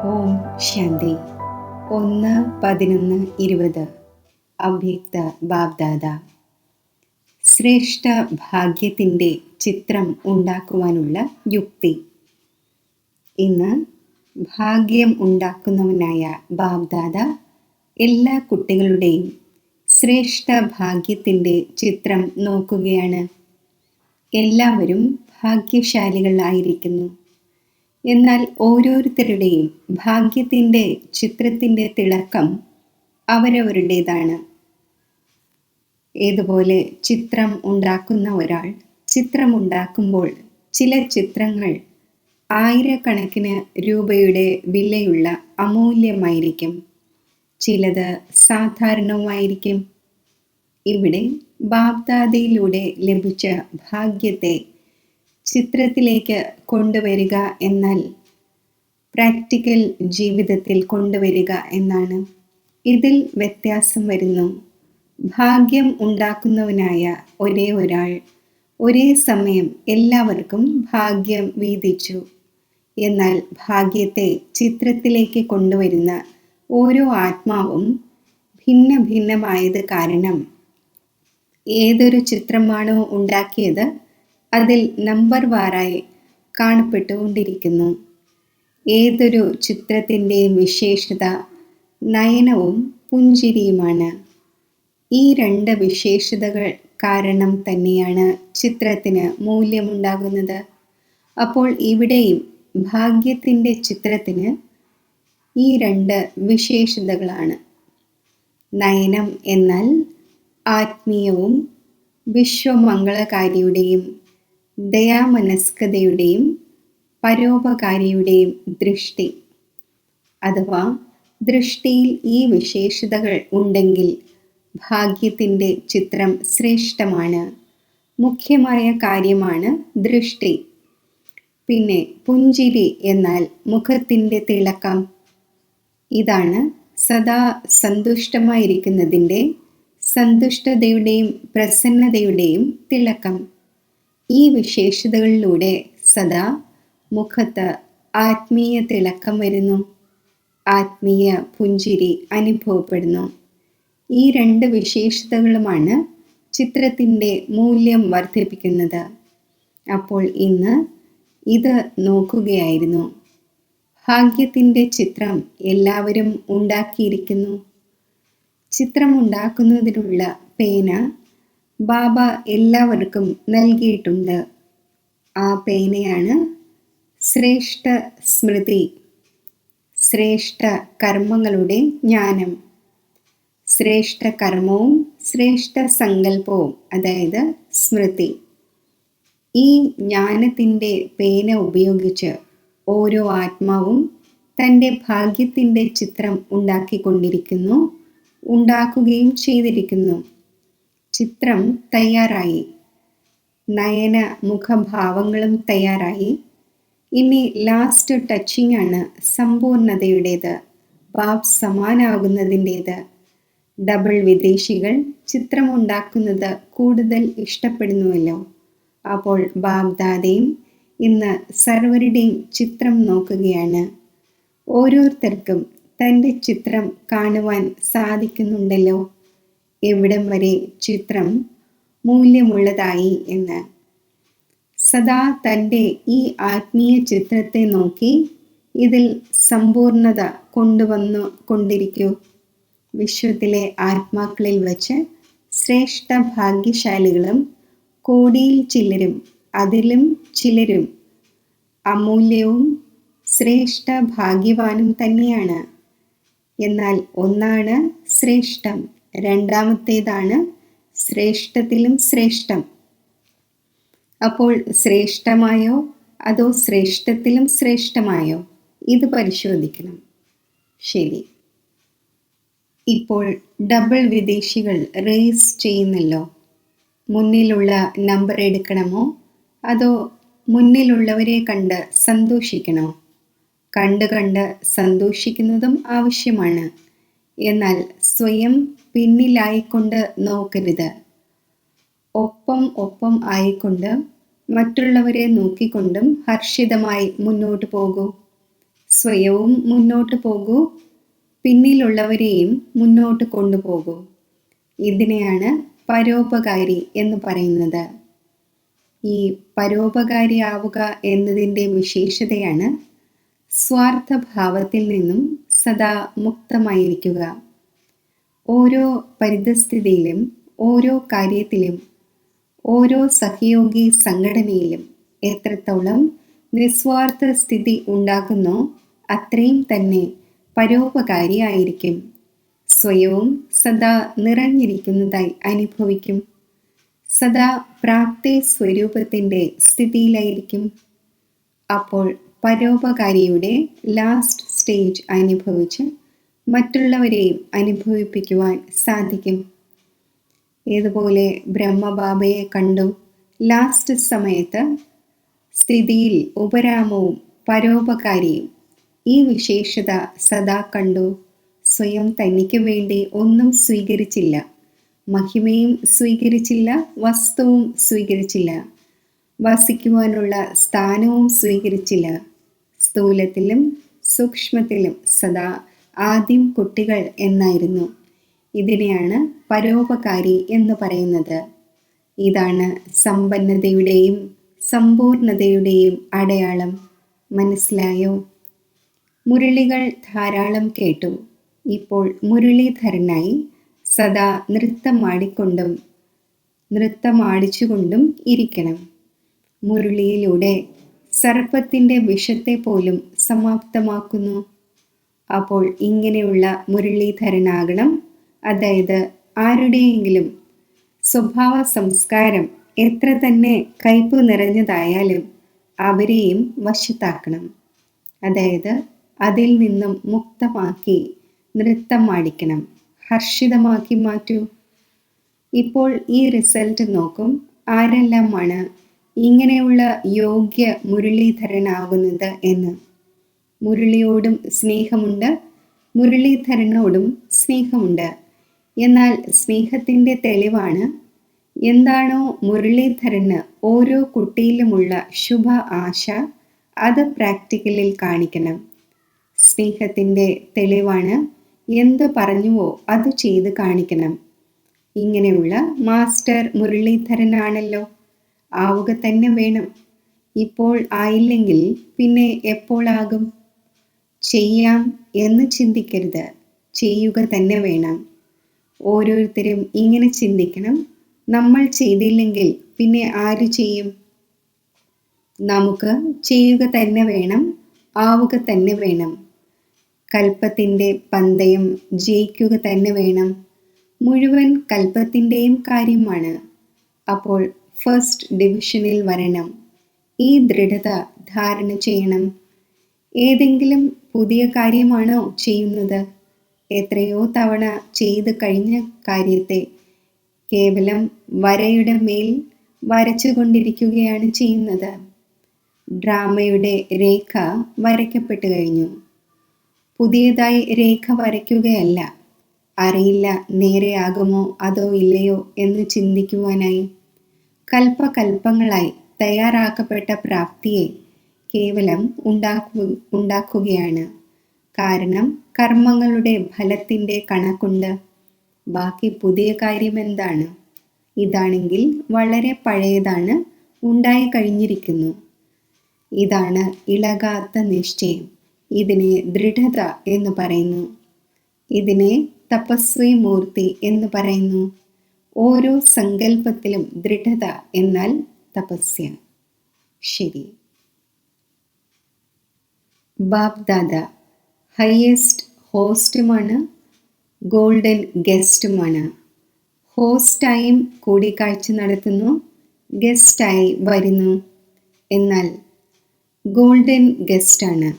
ഓം ശാന്തി 1-11-20 അവ്യക്ത ബാബ്ദാദ. ശ്രേഷ്ഠ ഭാഗ്യത്തിൻ്റെ ചിത്രം ഉണ്ടാക്കുവാനുള്ള യുക്തി. ഇന്ന് ഭാഗ്യം ഉണ്ടാക്കുന്നവനായ ബാബ്ദാദ എല്ലാ കുട്ടികളുടെയും ശ്രേഷ്ഠ ഭാഗ്യത്തിൻ്റെ ചിത്രം നോക്കുകയാണ്. എല്ലാവരും ഭാഗ്യശാലികളായിരിക്കുന്നു. എന്നാൽ ഓരോരുത്തരുടെയും ഭാഗ്യത്തിൻ്റെ ചിത്രത്തിൻ്റെ തിളക്കം അവരവരുടേതാണ്. ഏതുപോലെ ചിത്രം ഉണ്ടാക്കുന്ന ഒരാൾ ചിത്രമുണ്ടാക്കുമ്പോൾ ചില ചിത്രങ്ങൾ ആയിരക്കണക്കിന് രൂപയുടെ വിലയുള്ള അമൂല്യമായിരിക്കും, ചിലത് സാധാരണവുമായിരിക്കും. ഇവിടെ ബാബ്ദാദയിലൂടെ ലഭിച്ച ഭാഗ്യത്തെ ചിത്രത്തിലേക്ക് കൊണ്ടുവരിക എന്നാൽ പ്രാക്ടിക്കൽ ജീവിതത്തിൽ കൊണ്ടുവരിക എന്നാണ്. ഇതിൽ വ്യത്യാസം വരുന്നു. ഭാഗ്യം ഉണ്ടാക്കുന്നവനായ ഒരേ ഒരാൾ ഒരേ സമയം എല്ലാവർക്കും ഭാഗ്യം വീതിച്ചു. എന്നാൽ ഭാഗ്യത്തെ ചിത്രത്തിലേക്ക് കൊണ്ടുവരുന്ന ഓരോ ആത്മാവും ഭിന്ന ഭിന്നമായത് കാരണം ഏതൊരു ചിത്രമാണോ ഉണ്ടാക്കിയത് അതിൽ നമ്പർ വാറായി കാണപ്പെട്ടുകൊണ്ടിരിക്കുന്നു. ഏതൊരു ചിത്രത്തിൻ്റെയും വിശേഷത നയനവും പുഞ്ചിരിയുമാണ്. ഈ രണ്ട് വിശേഷതകൾ കാരണം തന്നെയാണ് ചിത്രത്തിന് മൂല്യമുണ്ടാകുന്നത്. അപ്പോൾ ഇവിടെയും ഭാഗ്യത്തിൻ്റെ ചിത്രത്തിന് ഈ രണ്ട് വിശേഷതകളാണ്. നയനം എന്നാൽ ആത്മീയവും വിശ്വമംഗളകാരിയുടെയും ദയാമനസ്കതയുടെയും പരോപകാരിയുടെയും ദൃഷ്ടി. അഥവാ ദൃഷ്ടിയിൽ ഈ വിശേഷതകൾ ഉണ്ടെങ്കിൽ ഭാഗ്യത്തിൻ്റെ ചിത്രം ശ്രേഷ്ഠമാണ്. മുഖ്യമായ കാര്യമാണ് ദൃഷ്ടി. പിന്നെ പുഞ്ചിരി എന്നാൽ മുഖത്തിൻ്റെ തിളക്കം. ഇതാണ് സദാ സന്തുഷ്ടമായിരിക്കുന്നതിൻ്റെ സന്തുഷ്ടതയുടെയും പ്രസന്നതയുടെയും തിളക്കം. ഈ വിശേഷതകളിലൂടെ സദാ മുഖത്ത് ആത്മീയ തിളക്കം വരുന്നു, ആത്മീയ പുഞ്ചിരി അനുഭവപ്പെടുന്നു. ഈ രണ്ട് വിശേഷതകളുമാണ് ചിത്രത്തിൻ്റെ മൂല്യം വർദ്ധിപ്പിക്കുന്നത്. അപ്പോൾ ഇന്ന് ഇത് നോക്കുകയായിരുന്നു. ഭാഗ്യത്തിൻ്റെ ചിത്രം എല്ലാവരും ഉണ്ടാക്കിയിരിക്കുന്നു. ചിത്രമുണ്ടാക്കുന്നതിനുള്ള പേന ബാബ എല്ലാവർക്കും നൽകിയിട്ടുണ്ട്. ആ പേനയാണ് ശ്രേഷ്ഠ സ്മൃതി, ശ്രേഷ്ഠ കർമ്മങ്ങളുടെ ജ്ഞാനം. ശ്രേഷ്ഠ കർമ്മവും ശ്രേഷ്ഠ സങ്കല്പവും, അതായത് സ്മൃതി. ഈ ജ്ഞാനത്തിൻ്റെ പേന ഉപയോഗിച്ച് ഓരോ ആത്മാവും തൻ്റെ ഭാഗ്യത്തിൻ്റെ ചിത്രം ഉണ്ടാക്കിക്കൊണ്ടിരിക്കുന്നു, ഉണ്ടാക്കുകയും ചെയ്തിരിക്കുന്നു. ചിത്രം തയ്യാറായി, നയന മുഖഭാവങ്ങളും തയ്യാറായി. ഇനി ലാസ്റ്റ് ടച്ചിങ് ആണ് സമ്പൂർണതയുടേത്, ബാബ് സമാനാകുന്നതിൻ്റേത്. ഡബിൾ വിദേശികൾ ചിത്രമുണ്ടാക്കുന്നത് കൂടുതൽ ഇഷ്ടപ്പെടുന്നുവല്ലോ. അപ്പോൾ ബാബ്ദാദയും ഇന്ന് സർവരുടെയും ചിത്രം നോക്കുകയാണ്. ഓരോരുത്തർക്കും തൻ്റെ ചിത്രം കാണുവാൻ സാധിക്കുന്നുണ്ടല്ലോ, എവിടം വരെ ചിത്രം മൂല്യമുള്ളതായി എന്ന്. സദാ തൻ്റെ ഈ ആത്മീയ ചിത്രത്തെ നോക്കി ഇതിൽ സമ്പൂർണത കൊണ്ടുവന്നു കൊണ്ടിരിക്കൂ. വിശ്വത്തിലെ ആത്മാക്കളിൽ വച്ച് ശ്രേഷ്ഠ ഭാഗ്യശാലികളും കോടിയിൽ ചിലരും അതിലും ചിലരും അമൂല്യവും ശ്രേഷ്ഠ ഭാഗ്യവാനും തന്നെയാണ്. എന്നാൽ ഒന്നാണ് ശ്രേഷ്ഠം, രണ്ടാമത്തേതാണ് ശ്രേഷ്ഠത്തിലും ശ്രേഷ്ഠം. അപ്പോൾ ശ്രേഷ്ഠമായോ അതോ ശ്രേഷ്ഠത്തിലും ശ്രേഷ്ഠമായോ, ഇത് പരിശോധിക്കണം. ശരി, ഇപ്പോൾ ഡബിൾ വിദേശികൾ റേസ് ചെയ്യുന്നല്ലോ. മുന്നിലുള്ള നമ്പർ എടുക്കണമോ അതോ മുന്നിലുള്ളവരെ കണ്ട് സന്തോഷിക്കണോ? കണ്ട് സന്തോഷിക്കുന്നതും ആവശ്യമാണ്. എന്നാൽ സ്വയം പിന്നിലായിക്കൊണ്ട് നോക്കരുത്. ഒപ്പം ആയിക്കൊണ്ട് മറ്റുള്ളവരെ നോക്കിക്കൊണ്ടും ഹർഷിതമായി മുന്നോട്ട് പോകൂ. സ്വയവും മുന്നോട്ട് പോകൂ, പിന്നിലുള്ളവരെയും മുന്നോട്ട് കൊണ്ടുപോകൂ. ഇതിനെയാണ് പരോപകാരി എന്ന് പറയുന്നത്. ഈ പരോപകാരിയാവുക എന്നതിൻ്റെ വിശേഷതയാണ് സ്വാർത്ഥഭാവത്തിൽ നിന്നും സദാ മുക്തമായിരിക്കുക. ഓരോ പരിതസ്ഥിതിയിലും, ഓരോ കാര്യത്തിലും, ഓരോ സഹയോഗി സംഘടനയിലും എത്രത്തോളം നിസ്വാർത്ഥ സ്ഥിതി ഉണ്ടാകുന്നോ അത്രയും തന്നെ പരോപകാരിയായിരിക്കും. സ്വയവും സദാ നിറഞ്ഞിരിക്കുന്നതായി അനുഭവിക്കും. സദാ പ്രാപ്തി സ്വരൂപത്തിൻ്റെ സ്ഥിതിയിലായിരിക്കും. അപ്പോൾ പരോപകാരിയുടെ ലാസ്റ്റ് സ്റ്റേജ് അനുഭവിച്ച് മറ്റുള്ളവരെയും അനുഭവിപ്പിക്കുവാൻ സാധിക്കും. ഇതുപോലെ ബ്രഹ്മബാബയെ കണ്ടു. ലാസ്റ്റ് സമയത്ത് സ്ഥിതിയിൽ ഉപരാമവും പരോപകാരിയും ഈ വിശേഷത സദാ കണ്ടു. സ്വയം തനിക്ക് വേണ്ടി ഒന്നും സ്വീകരിച്ചില്ല, മഹിമയും സ്വീകരിച്ചില്ല, വസ്തുവും സ്വീകരിച്ചില്ല, വസിക്കുവാനുള്ള സ്ഥാനവും സ്വീകരിച്ചില്ല. സ്ഥൂലത്തിലും സൂക്ഷ്മത്തിലും സദാ ആദ്യം കുട്ടികൾ എന്നായിരുന്നു. ഇതിനെയാണ് പരോപകാരി എന്ന് പറയുന്നത്. ഇതാണ് സമ്പന്നതയുടെയും സമ്പൂർണതയുടെയും അടയാളം. മനസ്സിലായോ? മുരളികൾ ധാരാളം കേട്ടു. ഇപ്പോൾ മുരളീധരനായി സദാ നൃത്തമാടിക്കൊണ്ടും നൃത്തമാടിച്ചുകൊണ്ടും ഇരിക്കണം. മുരളിയിലൂടെ സർപ്പത്തിൻ്റെ വിഷത്തെ പോലും സമാപ്തമാക്കുന്നു. അപ്പോൾ ഇങ്ങനെയുള്ള മുരളീധരനാകണം. അതായത് ആരുടെയെങ്കിലും സ്വഭാവ സംസ്കാരം എത്ര തന്നെ കയ്പ് നിറഞ്ഞതായാലും അവരെയും വശത്താക്കണം. അതായത് അതിൽ നിന്നും മുക്തമാക്കി നൃത്തമാടിക്കണം, ഹർഷിതമാക്കി മാറ്റൂ. ഇപ്പോൾ ഈ റിസൾട്ട് നോക്കും. ആരെല്ലാമാണ് ഇങ്ങനെയുള്ള യോഗ്യ മുരളീധരനാകുന്നത് എന്ന്. മുരളിയോടും സ്നേഹമുണ്ട്, മുരളീധരനോടും സ്നേഹമുണ്ട്. എന്നാൽ സ്നേഹത്തിൻ്റെ തെളിവാണ് എന്താണോ മുരളീധരന് ഓരോ കുട്ടിയിലുമുള്ള ശുഭ ആശ, അത് പ്രാക്ടിക്കലിൽ കാണിക്കണം. സ്നേഹത്തിൻ്റെ തെളിവാണ് എന്ത് പറഞ്ഞുവോ അത് ചെയ്ത് കാണിക്കണം. ഇങ്ങനെയുള്ള മാസ്റ്റർ മുരളീധരനാണല്ലോ, ആവുക തന്നെ വേണം. ഇപ്പോൾ ആയില്ലെങ്കിൽ പിന്നെ എപ്പോഴാകും? ചെയ്യാം എന്ന് ചിന്തിക്കരുത്, ചെയ്യുക തന്നെ വേണം. ഓരോരുത്തരും ഇങ്ങനെ ചിന്തിക്കണം, നമ്മൾ ചെയ്തില്ലെങ്കിൽ പിന്നെ ആര് ചെയ്യും? നമുക്ക് ചെയ്യുക തന്നെ വേണം, ആവുക തന്നെ വേണം. കൽപ്പത്തിൻ്റെ പന്തയം ജയിക്കുക തന്നെ വേണം. മുഴുവൻ കൽപ്പത്തിൻ്റെയും കാര്യമാണ്. അപ്പോൾ ഫസ്റ്റ് ഡിവിഷനിൽ വരണം. ഈ ദൃഢത ധാരണ ചെയ്യണം. ഏതെങ്കിലും പുതിയ കാര്യമാണോ ചെയ്യുന്നത്? എത്രയോ തവണ ചെയ്ത് കഴിഞ്ഞ കാര്യത്തെ കേവലം വരയുടെ മേൽ വരച്ചുകൊണ്ടിരിക്കുകയാണ് ചെയ്യുന്നത്. ഡ്രാമയുടെ രേഖ വരയ്ക്കപ്പെട്ടു കഴിഞ്ഞു. പുതിയതായി രേഖ വരയ്ക്കുകയല്ല. അറിയില്ല നേരെയാകുമോ അതോ ഇല്ലയോ എന്ന് ചിന്തിക്കുവാനായി. കൽപ്പകൽപ്പങ്ങളായി തയ്യാറാക്കപ്പെട്ട പ്രാപ്തിയെ കേവലം ഉണ്ടാക്കുകയാണ്. കാരണം കർമ്മങ്ങളുടെ ഫലത്തിൻ്റെ കണക്കുണ്ട്. ബാക്കി പുതിയ കാര്യം എന്താണ്? ഇതാണെങ്കിൽ വളരെ പഴയതാണ്, ഉണ്ടായി കഴിഞ്ഞിരിക്കുന്നു. ഇതാണ് ഇളകാത്ത നിശ്ചയം. ഇതിനെ ദൃഢത എന്ന് പറയുന്നു. ഇതിനെ തപസ്വി മൂർത്തി എന്ന് പറയുന്നു. ഓരോ സങ്കല്പത്തിലും ദൃഢത എന്നാൽ തപസ്യ. ശരി. ബാബ് ദാദ ഹയസ്റ്റ് ഹോസ്റ്റുമാണ്, ഗോൾഡൻ ഗസ്റ്റുമാണ്. ഹോസ്റ്റായും കൂടിക്കാഴ്ച നടത്തുന്നു, ഗസ്റ്റായി വരുന്നു. എന്നാൽ ഗോൾഡൻ ഗസ്റ്റാണ്,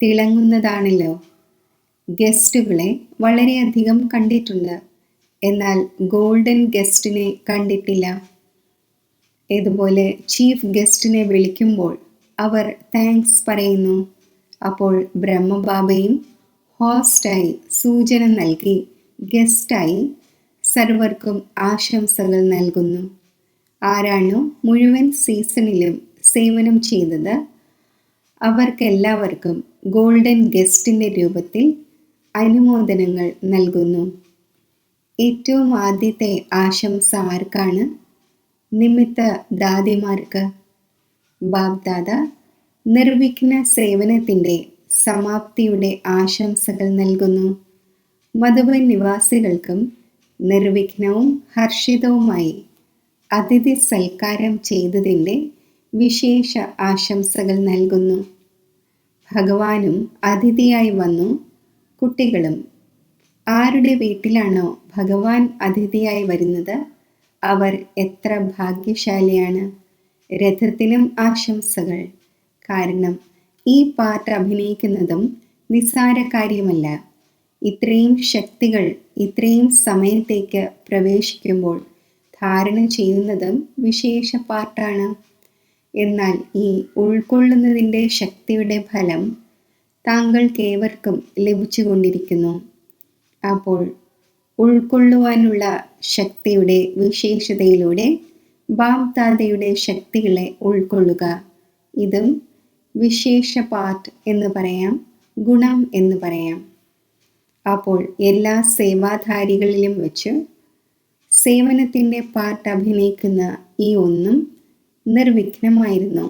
തിളങ്ങുന്നതാണല്ലോ. ഗസ്റ്റുകളെ വളരെയധികം കണ്ടിട്ടുണ്ട്, എന്നാൽ ഗോൾഡൻ ഗസ്റ്റിനെ കണ്ടിട്ടില്ല. ഇതുപോലെ ചീഫ് ഗസ്റ്റിനെ വിളിക്കുമ്പോൾ അവർ താങ്ക്സ് പറയുന്നു. അപ്പോൾ ബ്രഹ്മബാബയും ഹോസ്റ്റായി സൂചന നൽകി ഗസ്റ്റായി സർവർക്കും ആശംസകൾ നൽകുന്നു. ആരാണോ മുഴുവൻ സീസണിലും സേവനം ചെയ്തത് അവർക്കെല്ലാവർക്കും ഗോൾഡൻ ഗസ്റ്റിൻ്റെ രൂപത്തിൽ അനുമോദനങ്ങൾ നൽകുന്നു. ഏറ്റവും ആദ്യത്തെ ആശംസ ആർക്കാണ്? നിമിത്ത ദാദിമാർക്ക്. ബാബ്ദാദ നിർവിഘ്ന സേവനത്തിൻ്റെ സമാപ്തിയുടെ ആശംസകൾ നൽകുന്നു. മധുബൻ നിവാസികൾക്കും നിർവിഘ്നവും ഹർഷിതവുമായി അതിഥി സൽക്കാരം ചെയ്തതിൻ്റെ വിശേഷ ആശംസകൾ നൽകുന്നു. ഭഗവാനും അതിഥിയായി വന്നു. കുട്ടികളും ആരുടെ വീട്ടിലാണോ ഭഗവാൻ അതിഥിയായി വരുന്നത് അവർ എത്ര ഭാഗ്യശാലിയാണ്. രഥത്തിനും ആശംസകൾ. കാരണം ഈ പാട്ട് അഭിനയിക്കുന്നതും നിസ്സാര കാര്യമല്ല. ഇത്രയും ശക്തികൾ ഇത്രയും സമയത്തേക്ക് പ്രവേശിക്കുമ്പോൾ ധാരണ ചെയ്യുന്നതും വിശേഷ പാട്ടാണ്. എന്നാൽ ഈ ഉൾക്കൊള്ളുന്നതിൻ്റെ ശക്തിയുടെ ഫലം താങ്കൾക്കേവർക്കും ലഭിച്ചുകൊണ്ടിരിക്കുന്നു. അപ്പോൾ ഉൾക്കൊള്ളുവാനുള്ള ശക്തിയുടെ വിശേഷതയിലൂടെ ബാബ്ദാദയുടെ ശക്തികളെ ഉൾക്കൊള്ളുക. ഇതും വിശേഷ പാർട്ട് എന്ന് പറയാം, ഗുണം എന്ന് പറയാം. അപ്പോൾ എല്ലാ സേവാധാരികളിലും വെച്ച് സേവനത്തിൻ്റെ പാർട്ട് അഭിനയിക്കുന്ന ഈ ഒന്നും നിർവിഘ്നമായിരുന്നു.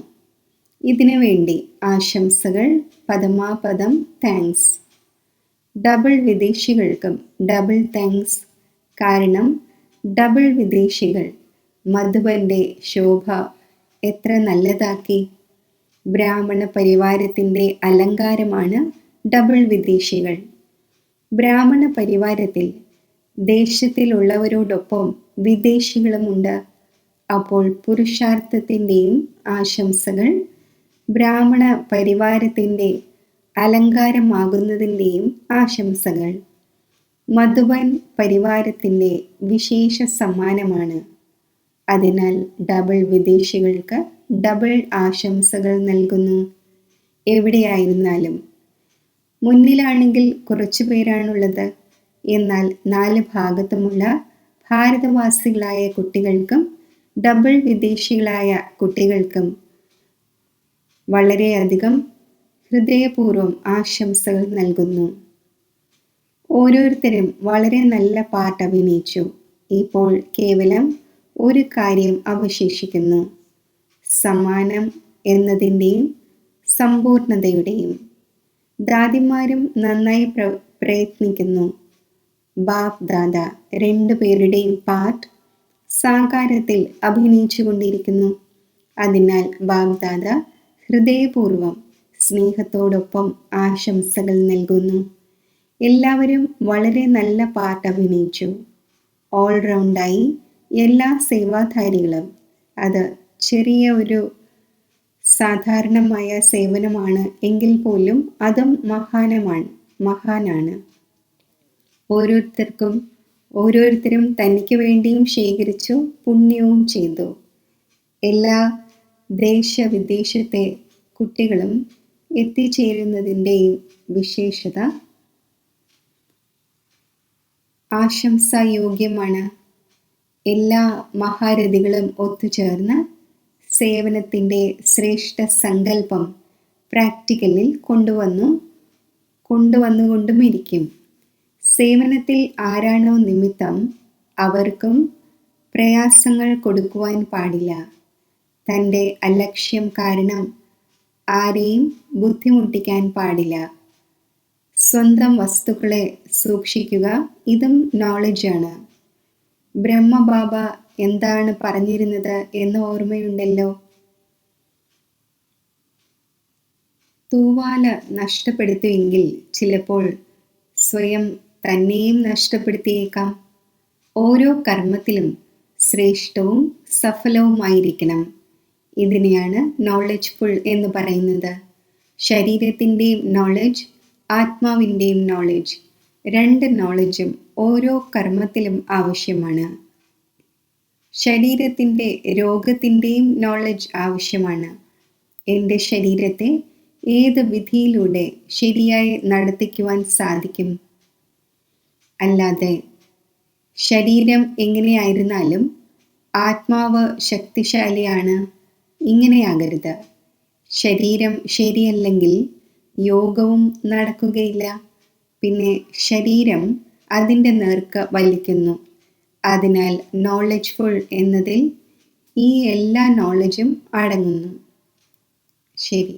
ഇതിനു വേണ്ടി ആശംസകൾ. പദമാപദം താങ്ക്സ്. ഡബിൾ വിദേശികൾക്കും ഡബിൾ താങ്ക്സ്. കാരണം ഡബിൾ വിദേശികൾ മധുബൻ്റെ ശോഭ എത്ര നല്ലതാക്കി. ബ്രാഹ്മണ പരിവാരത്തിൻ്റെ അലങ്കാരമാണ് ഡബിൾ വിദേശികൾ. ബ്രാഹ്മണ പരിവാരത്തിൽ ദേശത്തിലുള്ളവരോടൊപ്പം വിദേശികളുമുണ്ട്. അപ്പോൾ പുരുഷാർത്ഥത്തിൻ്റെയും ആശംസകൾ, ബ്രാഹ്മണ പരിവാരത്തിൻ്റെ അലങ്കാരമാകുന്നതിൻ്റെയും ആശംസകൾ മധുബൻ പരിവാരത്തിൻ്റെ വിശേഷ സമ്മാനമാണ്. അതിനാൽ ഡബിൾ വിദേശികൾക്ക് ഡബിൾ ആശംസകൾ നൽകുന്നു. എവിടെയായിരുന്നാലും മുന്നിലാണെങ്കിൽ കുറച്ചു പേരാണുള്ളത്. എന്നാൽ 4 ഭാഗത്തുമുള്ള ഭാരതവാസികളായ കുട്ടികൾക്കും ഡബിൾ വിദേശികളായ കുട്ടികൾക്കും വളരെയധികം ഹൃദയപൂർവ്വം ആശംസകൾ നൽകുന്നു. ഓരോരുത്തരും വളരെ നല്ല പാട്ട് അഭിനയിച്ചു. ഇപ്പോൾ കേവലം ഒരു കാര്യം അവശേഷിക്കുന്നു. സമ്മാനം എന്നതിൻ്റെയും സമ്പൂർണതയുടെയും. ദാദിമാരും നന്നായി പ്രയത്നിക്കുന്നു. ബാപ് ദാദ 2 പേരുടെയും പാർട്ട് സാകാരത്തിൽ അഭിനയിച്ചു കൊണ്ടിരിക്കുന്നു. അതിനാൽ ബാപ് ദാദ ഹൃദയപൂർവ്വം സ്നേഹത്തോടൊപ്പം ആശംസകൾ നൽകുന്നു. എല്ലാവരും വളരെ നല്ല പാട്ട് അഭിനയിച്ചു. ഓൾറൗണ്ടായി എല്ലാ സേവാധാരികളും. അത് ചെറിയ ഒരു സാധാരണമായ സേവനമാണ് എങ്കിൽ പോലും അതും മഹാനാണ്. ഓരോരുത്തരും തനിക്ക് വേണ്ടിയും ശേഖരിച്ചു, പുണ്യവും ചെയ്തു. എല്ലാ ദേശവിദേശത്തെ കുട്ടികളും എത്തിച്ചേരുന്നതിൻ്റെയും വിശേഷത ആശംസായോഗ്യമാണ്. എല്ലാ മഹാരഥികളും ഒത്തുചേർന്ന് സേവനത്തിൻ്റെ ശ്രേഷ്ഠ സങ്കല്പം പ്രാക്ടിക്കലിൽ കൊണ്ടുവന്നുകൊണ്ടുമിരിക്കും. സേവനത്തിൽ ആരാണോ നിമിത്തം അവർക്കും പ്രയാസങ്ങൾ കൊടുക്കുവാൻ പാടില്ല. തൻ്റെ അലക്ഷ്യം കാരണം ആരെയും ബുദ്ധിമുട്ടിക്കാൻ പാടില്ല. സ്വന്തം വസ്തുക്കളെ സൂക്ഷിക്കുക. ഇതും നോളജാണ്. ബ്രഹ്മബാബ എന്താണ് പറഞ്ഞിരുന്നത് എന്ന് ഓർമ്മയുണ്ടല്ലോ. തൂവാല നഷ്ടപ്പെടുത്തുമെങ്കിൽ ചിലപ്പോൾ സ്വയം തന്നെയും നഷ്ടപ്പെടുത്തിയേക്കാം. ഓരോ കർമ്മത്തിലും ശ്രേഷ്ഠവും സഫലവുമായിരിക്കണം. ഇതിനെയാണ് നോളജ്ഫുൾ എന്ന് പറയുന്നത്. ശരീരത്തിൻ്റെയും നോളജ്, ആത്മാവിൻ്റെയും നോളജ്, 2 നോളജും ഓരോ കർമ്മത്തിലും ആവശ്യമാണ്. ശരീരത്തിൻ്റെ രോഗത്തിൻ്റെയും നോളജ് ആവശ്യമാണ്. എൻ്റെ ശരീരത്തെ ഏത് വിധിയിലൂടെ ശരിയായി നടത്തിക്കുവാൻ സാധിക്കും? അല്ലാതെ ശരീരം എങ്ങനെയായിരുന്നാലും ആത്മാവ് ശക്തിശാലിയാണ്, ഇങ്ങനെയാകരുത്. ശരീരം ശരിയല്ലെങ്കിൽ യോഗവും നടക്കുകയില്ല. പിന്നെ ശരീരം അതിൻ്റെ നേർക്ക് വലിക്കുന്നു. അതിനാൽ നോളജ്ഫുൾ എന്നതിൽ ഈ എല്ലാ നോളജും അടങ്ങുന്നു. ശരി.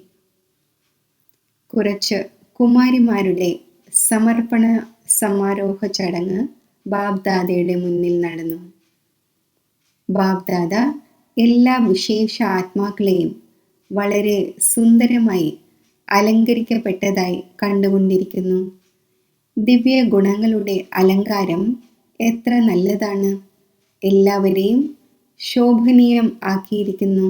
കുറച്ച് കുമാരിമാരുടെ സമർപ്പണ സമാരോഹ ചടങ്ങ് ബാബ്ദാദയുടെ മുന്നിൽ നടന്നു. ബാബ്ദാദ എല്ലാ വിശേഷ ആത്മാക്കളെയും വളരെ സുന്ദരമായി അലങ്കരിക്കപ്പെട്ടതായി കണ്ടുകൊണ്ടിരിക്കുന്നു. ദിവ്യ ഗുണങ്ങളുടെ അലങ്കാരം എത്ര നല്ലതാണ്! എല്ലാവരെയും ശോഭനീയം ആക്കിയിരിക്കുന്നു.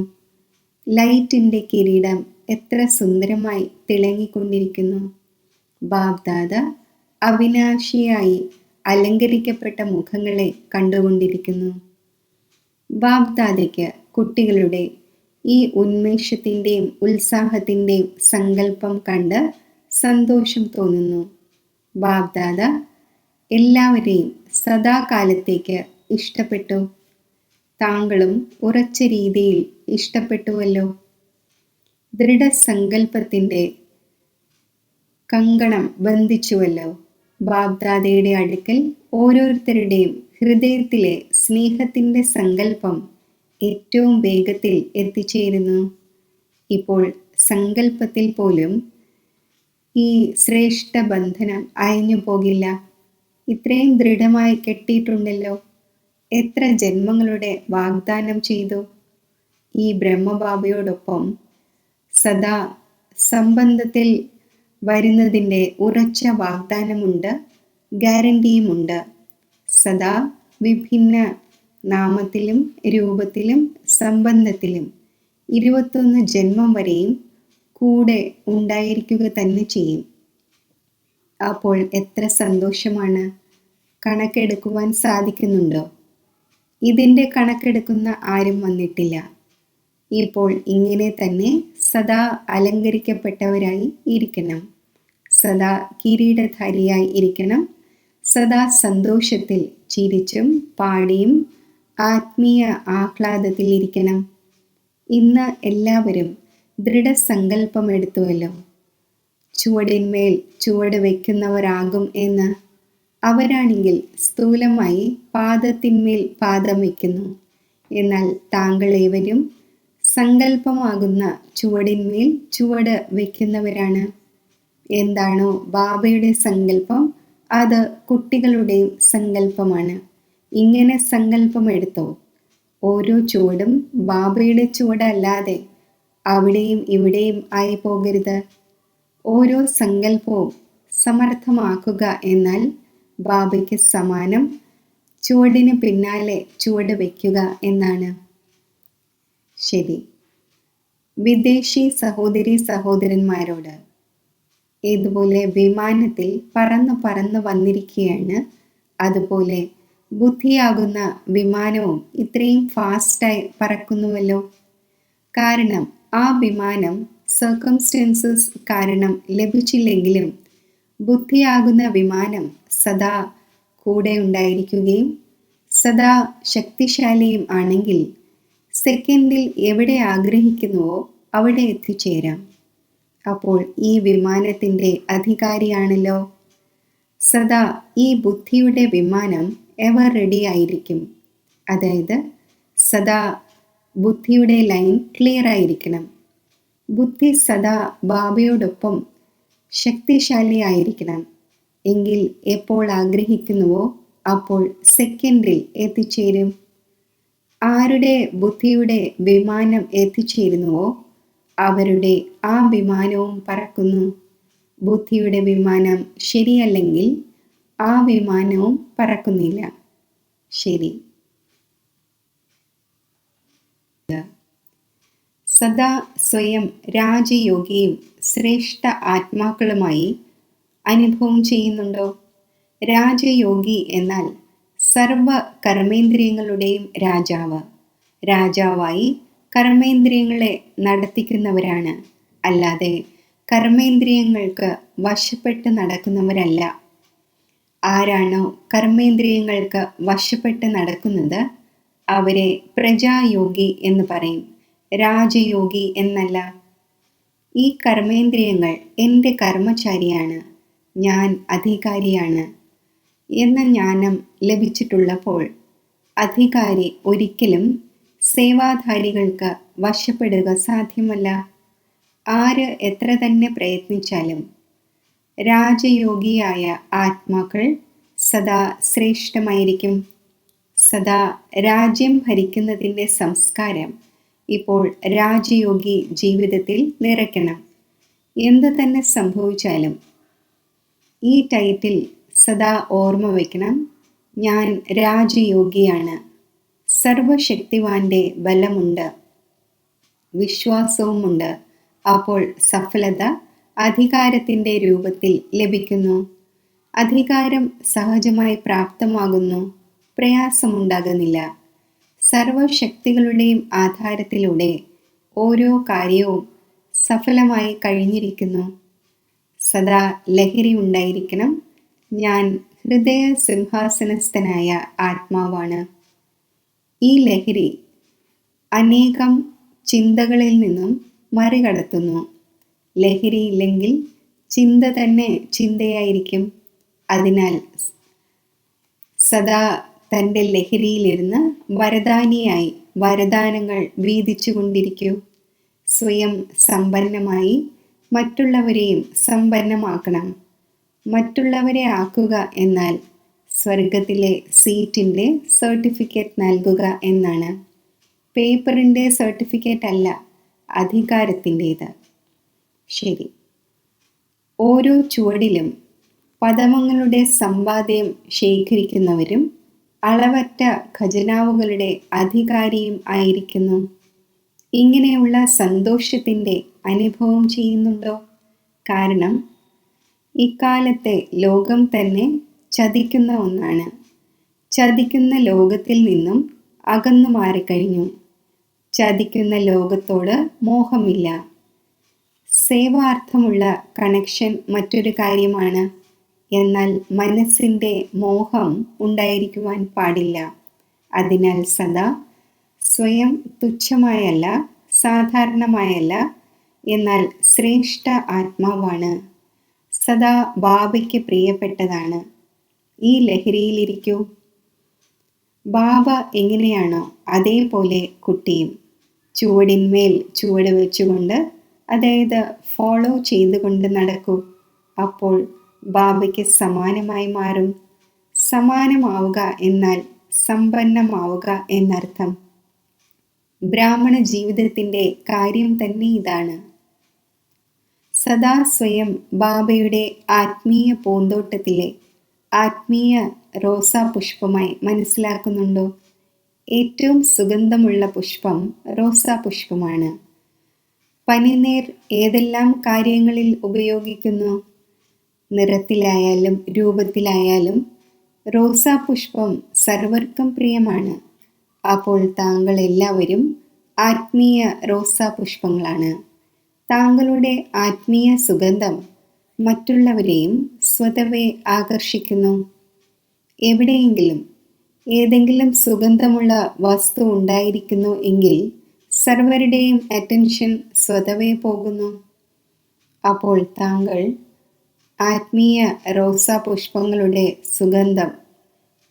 ലൈറ്റിൻ്റെ കിരീടം എത്ര സുന്ദരമായി തിളങ്ങിക്കൊണ്ടിരിക്കുന്നു. ബാബ്ദാദ അവിനാശിയായി അലങ്കരിക്കപ്പെട്ട മുഖങ്ങളെ കണ്ടുകൊണ്ടിരിക്കുന്നു. ബാബ്ദാദയ്ക്ക് കുട്ടികളുടെ ഈ ഉന്മേഷത്തിൻ്റെയും ഉത്സാഹത്തിൻ്റെയും സങ്കല്പം കണ്ട് സന്തോഷം തോന്നുന്നു. ബാബ്ദാദ എല്ലാവരെയും സദാകാലത്തേക്ക് ഇഷ്ടപ്പെട്ടു. താങ്കളും ഉറച്ച രീതിയിൽ ഇഷ്ടപ്പെട്ടുവല്ലോ. ദൃഢസങ്കല്പത്തിൻ്റെ കങ്കണം ബന്ധിച്ചുവല്ലോ. ബാബ്ദാദയുടെ അടുക്കൽ ഓരോരുത്തരുടെയും ഹൃദയത്തിലെ സ്നേഹത്തിൻ്റെ സങ്കല്പം ഏറ്റവും വേഗത്തിൽ എത്തിച്ചേരുന്നു. ഇപ്പോൾ സങ്കല്പത്തിൽ പോലും ഈ ശ്രേഷ്ഠ ബന്ധനം അയഞ്ഞു പോകില്ല. ഇത്രയും ദൃഢമായി കെട്ടിയിട്ടുണ്ടല്ലോ. എത്ര ജന്മങ്ങളുടെ വാഗ്ദാനം ചെയ്തു. ഈ ബ്രഹ്മബാബയോടൊപ്പം സദാ സംബന്ധത്തിൽ വരുന്നതിൻ്റെ ഉറച്ച വാഗ്ദാനമുണ്ട്, ഗ്യാരണ്ടിയുമുണ്ട്. സദാ വിഭിന്ന നാമത്തിലും രൂപത്തിലും സംബന്ധത്തിലും 21 ജന്മം വരെയും കൂടെ ഉണ്ടായിരിക്കുക തന്നെ ചെയ്യും. അപ്പോൾ എത്ര സന്തോഷമാണ്! കണക്കെടുക്കുവാൻ സാധിക്കുന്നുണ്ടോ? ഇതിൻ്റെ കണക്കെടുക്കുന്ന ആരും വന്നിട്ടില്ല. ഇപ്പോൾ ഇങ്ങനെ തന്നെ സദാ അലങ്കരിക്കപ്പെട്ടവരായി ഇരിക്കണം. സദാ കിരീടധാരിയായി ഇരിക്കണം. സദാ സന്തോഷത്തിൽ ചിരിച്ചും പാടിയും ആത്മീയ ആഹ്ലാദത്തിലിരിക്കണം. ഇന്ന് എല്ലാവരും ദൃഢസങ്കല്പമെടുത്തുവല്ലോ. ചുവടിന്മേൽ ചുവട് വയ്ക്കുന്നവരാകും എന്ന്. അവരാണെങ്കിൽ സ്ഥൂലമായി പാദത്തിന്മേൽ പാദം വയ്ക്കുന്നു. എന്നാൽ താങ്കൾ ഏവരും സങ്കല്പമാകുന്ന ചുവടിന്മേൽ ചുവട് വയ്ക്കുന്നവരാണ്. എന്താണോ ബാബയുടെ സങ്കല്പം അത് കുട്ടികളുടെയും സങ്കല്പമാണ്. ഇങ്ങനെ സങ്കല്പമെടുത്തോ. ഓരോ ചുവടും ബാബയുടെ ചുവടല്ലാതെ അവിടെയും ഇവിടെയും ആയി പോകരുത്. ഓരോ സങ്കല്പവും സമർത്ഥമാക്കുക എന്നാൽ ബാബയ്ക്ക് സമാനം ചുവടിന് പിന്നാലെ ചുവട് വയ്ക്കുക എന്നാണ്. ശരി. വിദേശി സഹോദരി സഹോദരന്മാരോട് ഇതുപോലെ വിമാനത്തിൽ പറന്ന് വന്നിരിക്കുകയാണ്. അതുപോലെ ബുദ്ധിയാകുന്ന വിമാനവും ഇത്രയും ഫാസ്റ്റായി പറക്കുന്നുവല്ലോ. കാരണം ആ വിമാനം സർക്കംസ്റ്റൻസസ് കാരണം ലഭിച്ചില്ലെങ്കിലും ബുദ്ധിയാകുന്ന വിമാനം സദാ കൂടെ ഉണ്ടായിരിക്കുകയും സദാ ശക്തിശാലിയും ആണെങ്കിൽ സെക്കൻഡിൽ എവിടെ ആഗ്രഹിക്കുന്നുവോ അവിടെ എത്തിച്ചേരാം. അപ്പോൾ ഈ വിമാനത്തിൻ്റെ അധികാരിയാണല്ലോ. സദാ ഈ ബുദ്ധിയുടെ വിമാനം എവർ റെഡി ആയിരിക്കും. അതായത് സദാ ബുദ്ധിയുടെ ലൈൻ ക്ലിയർ ആയിരിക്കണം. ബുദ്ധി സദാ ബാബയോടൊപ്പം ശക്തിശാലിയായിരിക്കണം. എങ്കിൽ എപ്പോൾ ആഗ്രഹിക്കുന്നുവോ അപ്പോൾ സെക്കൻഡിൽ എത്തിച്ചേരും. ആരുടെ ബുദ്ധിയുടെ വിമാനം എത്തിച്ചേരുന്നുവോ അവരുടെ ആ വിമാനവും പറക്കുന്നു. ബുദ്ധിയുടെ വിമാനം ശരിയല്ലെങ്കിൽ ആ വിമാനവും പറക്കുന്നില്ല. ശരി. സദാ സ്വയം രാജയോഗിയും ശ്രേഷ്ഠ ആത്മാക്കളുമായി അനുഭവം ചെയ്യുന്നുണ്ടോ? രാജയോഗി എന്നാൽ സർവ കർമ്മേന്ദ്രിയങ്ങളുടെയും രാജാവ്. രാജാവായി കർമ്മേന്ദ്രിയങ്ങളെ നടത്തിക്കുന്നവരാണ്. അല്ലാതെ കർമ്മേന്ദ്രിയങ്ങൾക്ക് വശപ്പെട്ട് നടക്കുന്നവരല്ല. ആരാണോ കർമ്മേന്ദ്രിയങ്ങൾക്ക് വശപ്പെട്ട് നടക്കുന്നത് അവരെ പ്രജായോഗി എന്ന് പറയും, രാജയോഗി എന്നല്ല. ഈ കർമ്മേന്ദ്രിയങ്ങൾ എൻ്റെ കർമ്മചാരിയാണ്, ഞാൻ അധികാരിയാണ് എന്ന ജ്ഞാനം ലഭിച്ചിട്ടുള്ളപ്പോൾ അധികാരി ഒരിക്കലും സേവാധാരികൾക്ക് വശപ്പെടുക സാധ്യമല്ല. ആര് എത്ര തന്നെ പ്രയത്നിച്ചാലും രാജയോഗിയായ ആത്മാക്കൾ സദാ ശ്രേഷ്ഠമായിരിക്കും. സദാ രാജ്യം ഭരിക്കുന്നതിൻ്റെ സംസ്കാരം ഇപ്പോൾ രാജയോഗി ജീവിതത്തിൽ നിറയ്ക്കണം. എന്തു തന്നെ സംഭവിച്ചാലും ഈ ടൈറ്റിൽ സദാ ഓർമ്മ വയ്ക്കണം. ഞാൻ രാജയോഗിയാണ്. സർവശക്തിവാന്റെ ബലമുണ്ട്, വിശ്വാസവുമുണ്ട്. അപ്പോൾ സഫലത അധികാരത്തിൻ്റെ രൂപത്തിൽ ലഭിക്കുന്നു. അധികാരം സഹജമായി പ്രാപ്തമാകുന്നു, പ്രയാസമുണ്ടാകുന്നില്ല. സർവശക്തികളുടെയും ആധാരത്തിലൂടെ ഓരോ കാര്യവും സഫലമായി കഴിഞ്ഞിരിക്കുന്നു. സദാ ലഹരി ഉണ്ടായിരിക്കണം. ഞാൻ ഹൃദയ സിംഹാസനസ്ഥനായ ആത്മാവാണ്. ഈ ലഹരി അനേകം ചിന്തകളിൽ നിന്നും മറികടത്തുന്നു. ലഹരിയില്ലെങ്കിൽ ചിന്ത തന്നെ ചിന്തയായിരിക്കും. അതിനാൽ സദാ തൻ്റെ ലഹരിയിലിരുന്ന് വരദാനിയായി വരദാനങ്ങൾ വീതിച്ചു കൊണ്ടിരിക്കൂ. സ്വയം സമ്പന്നമായി മറ്റുള്ളവരെയും സമ്പന്നമാക്കണം. മറ്റുള്ളവരെ ആക്കുക എന്നാൽ സ്വർഗത്തിലെ സീറ്റിൻ്റെ സർട്ടിഫിക്കറ്റ് നൽകുക എന്നാണ്. പേപ്പറിൻ്റെ സർട്ടിഫിക്കറ്റ് അല്ല, അധികാരത്തിൻ്റേത്. ശരി. ഓരോ ചുവടിലും പദമങ്ങളുടെ സമ്പാദ്യം ശേഖരിക്കുന്നവരും അളവറ്റ ഖജനാവുകളുടെ അധികാരിയും ആയിരിക്കുന്നു. ഇങ്ങനെയുള്ള സന്തോഷത്തിൻ്റെ അനുഭവം ചെയ്യുന്നുണ്ടോ? കാരണം ഇക്കാലത്തെ ലോകം തന്നെ ചതിക്കുന്ന ഒന്നാണ്. ചതിക്കുന്ന ലോകത്തിൽ നിന്നും അകന്നു മാറിക്കഴിഞ്ഞു. ചതിക്കുന്ന ലോകത്തോട് മോഹമില്ല. സേവാർത്ഥമുള്ള കണക്ഷൻ മറ്റൊരു കാര്യമാണ്. എന്നാൽ മനസ്സിൻ്റെ മോഹം ഉണ്ടായിരിക്കുവാൻ പാടില്ല. അതിനാൽ സദാ സ്വയം തുച്ഛമായല്ല, സാധാരണമായല്ല, എന്നാൽ ശ്രേഷ്ഠ ആത്മാവാണ്. സദാ ബാബയ്ക്ക് പ്രിയപ്പെട്ടതാണ്. ഈ ലഹരിയിലിരിക്കൂ. ബാബ എങ്ങനെയാണോ അതേപോലെ കുട്ടിയും ചുവടിന്മേൽ ചുവട് വെച്ചുകൊണ്ട്, അതായത് ഫോളോ ചെയ്തുകൊണ്ട് നടക്കൂ. അപ്പോൾ ബാബയ്ക്ക് സമാനമായി മാറും. സമാനമാവുക എന്നാൽ സമ്പന്നമാവുക എന്നർത്ഥം. ബ്രാഹ്മണ ജീവിതത്തിൻ്റെ കാര്യം തന്നെ ഇതാണ്. സദാ സ്വയം ബാബയുടെ ആത്മീയ പൂന്തോട്ടത്തിലെ ആത്മീയ റോസാപുഷ്പമായി മനസ്സിലാക്കുന്നുണ്ടോ? ഏറ്റവും സുഗന്ധമുള്ള പുഷ്പം റോസാപുഷ്പമാണ്. പനിനീർ ഏതെല്ലാം കാര്യങ്ങളിൽ ഉപയോഗിക്കുന്നു? നിറത്തിലായാലും രൂപത്തിലായാലും റോസാപുഷ്പം സർവർക്കും പ്രിയമാണ്. അപ്പോൾ താങ്കൾ എല്ലാവരും ആത്മീയ റോസാപുഷ്പങ്ങളാണ്. താങ്കളുടെ ആത്മീയ സുഗന്ധം മറ്റുള്ളവരെയും സ്വതവേ ആകർഷിക്കുന്നു. എവിടെയെങ്കിലും ഏതെങ്കിലും സുഗന്ധമുള്ള വസ്തു ഉണ്ടായിരിക്കുന്നു എങ്കിൽ സർവരുടെയും അറ്റൻഷൻ സ്വതവേ പോകുന്നു. അപ്പോൾ താങ്കൾ ആത്മീയ റോസാപുഷ്പങ്ങളുടെ സുഗന്ധം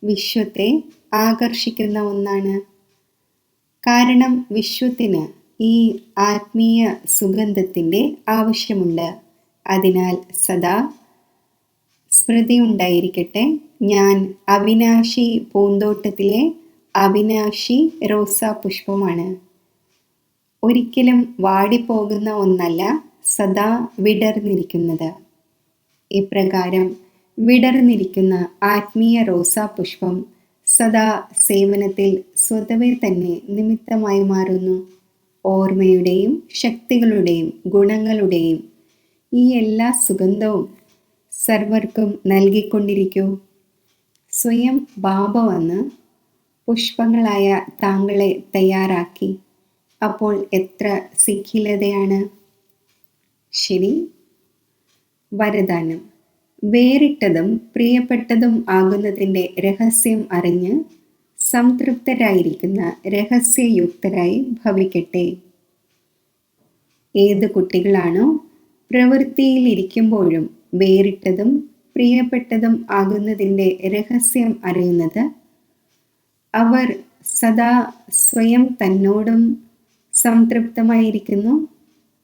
വിശ്വത്തെ ആകർഷിക്കുന്ന ഒന്നാണ്. കാരണം വിശ്വത്തിന് ഈ ആത്മീയ സുഗന്ധത്തിൻ്റെ ആവശ്യമുണ്ട്. അതിനാൽ സദാ സ്മൃതി ഉണ്ടായിരിക്കട്ടെ, ഞാൻ അവിനാശി പൂന്തോട്ടത്തിലെ അവിനാശി റോസാപുഷ്പമാണ്. ഒരിക്കലും വാടിപ്പോകുന്ന ഒന്നല്ല, സദാ വിടർന്നിരിക്കുന്നത്. ഇപ്രകാരം വിടർന്നിരിക്കുന്ന ആത്മീയ റോസാപുഷ്പം സദാ സേവനത്തിൽ സ്വതവേ തന്നെ നിമിത്തമായി മാറുന്നു. ഓർമ്മയുടെയും ശക്തികളുടെയും ഗുണങ്ങളുടെയും ഈ എല്ലാ സുഗന്ധവും സർവർക്കും നൽകിക്കൊണ്ടിരിക്കൂ. സ്വയം ബാബ വന്ന് പുഷ്പങ്ങളായ താങ്കളെ തയ്യാറാക്കി. അപ്പോൾ എത്ര സിഖിലതയാണ്. ശരി. വരദാനം. വേറിട്ടതും പ്രിയപ്പെട്ടതും ആകുന്നതിൻ്റെ രഹസ്യം അറിഞ്ഞ് സംതൃപ്തരായിരിക്കുന്ന രഹസ്യയുക്തരായി ഭവിക്കട്ടെ. ഏത് കുട്ടികളാണോ പ്രവൃത്തിയിലിരിക്കുമ്പോഴും വേറിട്ടതും പ്രിയപ്പെട്ടതും ആകുന്നതിൻ്റെ രഹസ്യം അറിയുന്നത്, അവർ സദാ സ്വയം തന്നോടും സംതൃപ്തമായിരിക്കുന്നു,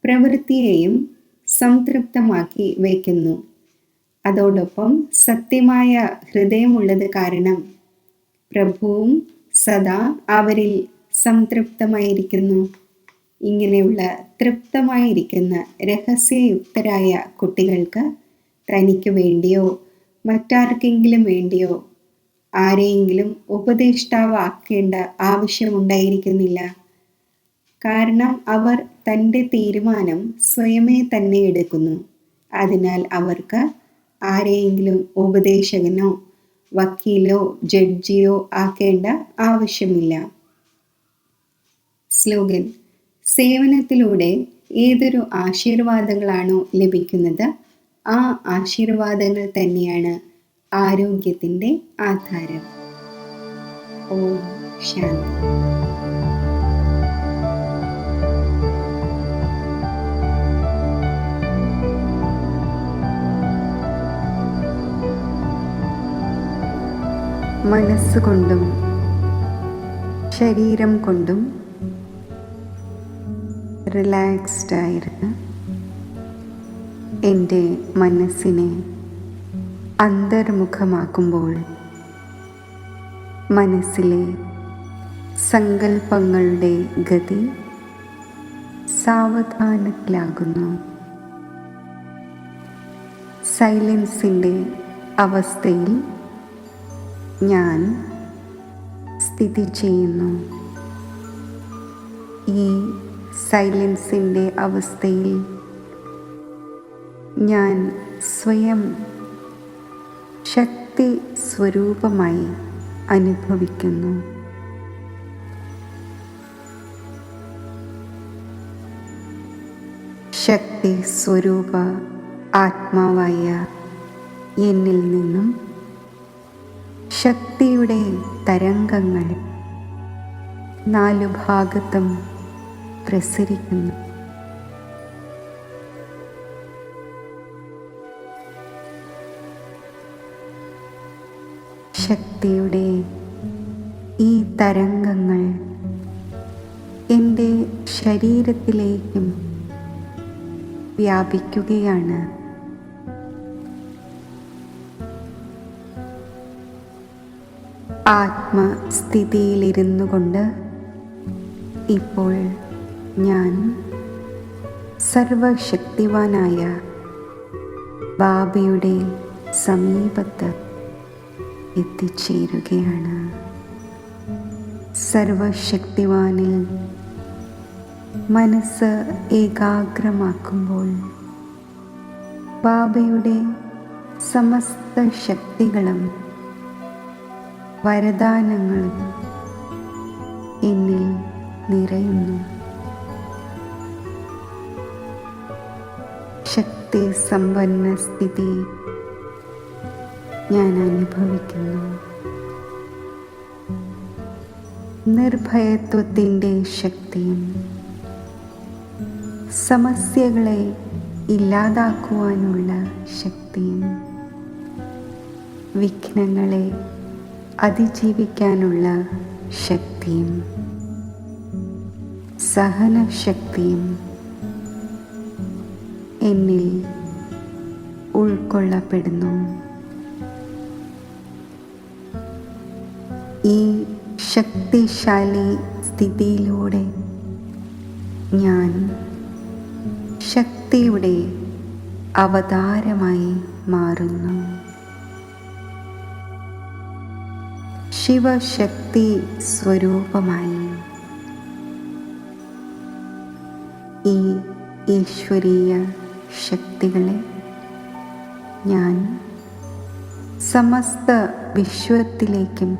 പ്രവൃത്തിയെയും സംതൃപ്തമാക്കി വയ്ക്കുന്നു. അതോടൊപ്പം സത്യമായ ഹൃദയമുള്ളത് കാരണം പ്രഭുവും സദാ അവരിൽ സംതൃപ്തമായിരിക്കുന്നു. ഇങ്ങനെയുള്ള തൃപ്തമായിരിക്കുന്ന രഹസ്യയുക്തരായ കുട്ടികൾക്ക് തനിക്ക് വേണ്ടിയോ മറ്റാർക്കെങ്കിലും വേണ്ടിയോ ആരെയെങ്കിലും ഉപദേഷ്ടാവാക്കേണ്ട ആവശ്യമുണ്ടായിരിക്കുന്നില്ല. കാരണം അവർ തൻ്റെ തീരുമാനം സ്വയമേ തന്നെ എടുക്കുന്നു. അതിനാൽ അവർക്ക് ആരെയെങ്കിലും ഉപദേശകനോ വക്കീലോ ജഡ്ജിയോ ആക്കേണ്ട ആവശ്യമില്ല. സ്ലോഗൻ: സേവനത്തിലൂടെ ഏതൊരു ആശീർവാദങ്ങളാണോ ലഭിക്കുന്നത്, ആ ആശീർവാദങ്ങൾ തന്നെയാണ് ആരോഗ്യത്തിൻ്റെ ആധാരം. ഓം ശാന്തി. മനസ്സുകൊണ്ടും ശരീരം കൊണ്ടും റിലാക്സ്ഡ് ആയിരുന്ന് എൻ്റെ മനസ്സിനെ അന്തർമുഖമാക്കുമ്പോൾ മനസ്സിലെ സങ്കല്പങ്ങളുടെ ഗതി സാവധാനത്തിലാകുന്നു. സൈലൻസിൻ്റെ അവസ്ഥയിൽ ഞാൻ സ്ഥിതി ചെയ്യുന്നു. ഈ സൈലൻസിൻ്റെ അവസ്ഥയിൽ ഞാൻ സ്വയം ശക്തി സ്വരൂപമായി അനുഭവിക്കുന്നു. ശക്തി സ്വരൂപ ആത്മാവായ എന്നിൽ നിന്നും ശക്തിയുടെ തരംഗങ്ങൾ നാലു ഭാഗത്തും പ്രസരിക്കുന്നു. ശക്തിയുടെ ഈ തരംഗങ്ങൾ എൻ്റെ ശരീരത്തിലേക്കും വ്യാപിക്കുകയാണ്. ആത്മസ്ഥിതിയിലിരുന്നു കൊണ്ട് ഇപ്പോൾ ഞാൻ സർവശക്തിവാനായ ബാബയുടെ സമീപത്ത് എത്തിച്ചേരുകയാണ്. സർവശക്തിവാനിൽ മനസ്സ് ഏകാഗ്രമാക്കുമ്പോൾ ബാബയുടെ സമസ്ത ശക്തികളും വരദാനങ്ങളും എന്നിൽ നിറയുന്നു. ശക്തി സമ്പന്ന സ്ഥിതി ഞാൻ അനുഭവിക്കുന്നു. നിർഭയത്വത്തിൻ്റെ ശക്തിയും സമസ്യകളെ ഇല്ലാതാക്കുവാനുള്ള ശക്തിയും വിഘ്നങ്ങളെ അതിജീവിക്കാനുള്ള ശക്തിയും സഹനശക്തിയും എന്നിൽ ഉൾക്കൊള്ളപ്പെടുന്നു. ഈ ശക്തിശാലി സ്ഥിതിയിലൂടെ ഞാൻ ശക്തിയുടെ അവതാരമായി മാറുന്നു. ശിവശക്തി സ്വരൂപമായി ഈ ഈശ്വരീയ ശക്തികളെ ഞാൻ സമസ്ത വിശ്വത്തിലേക്കും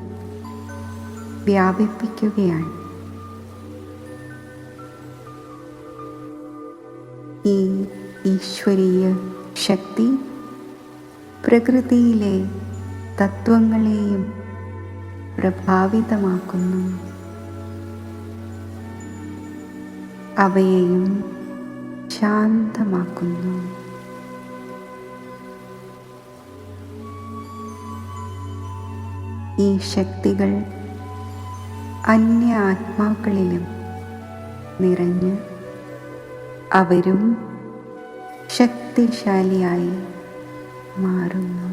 വ്യാപിപ്പിക്കുകയാണ്. ഈ ഈശ്വരീയ ശക്തി പ്രകൃതിയിലെ തത്വങ്ങളെയും പ്രഭാവിതമാക്കുന്നു. അവയെയും ശാന്തമാക്കുന്നു. ഈ ശക്തികൾ അന്യ ആത്മാക്കളിലും നിറഞ്ഞ് അവരും ശക്തിശാലിയായി മാറുന്നു.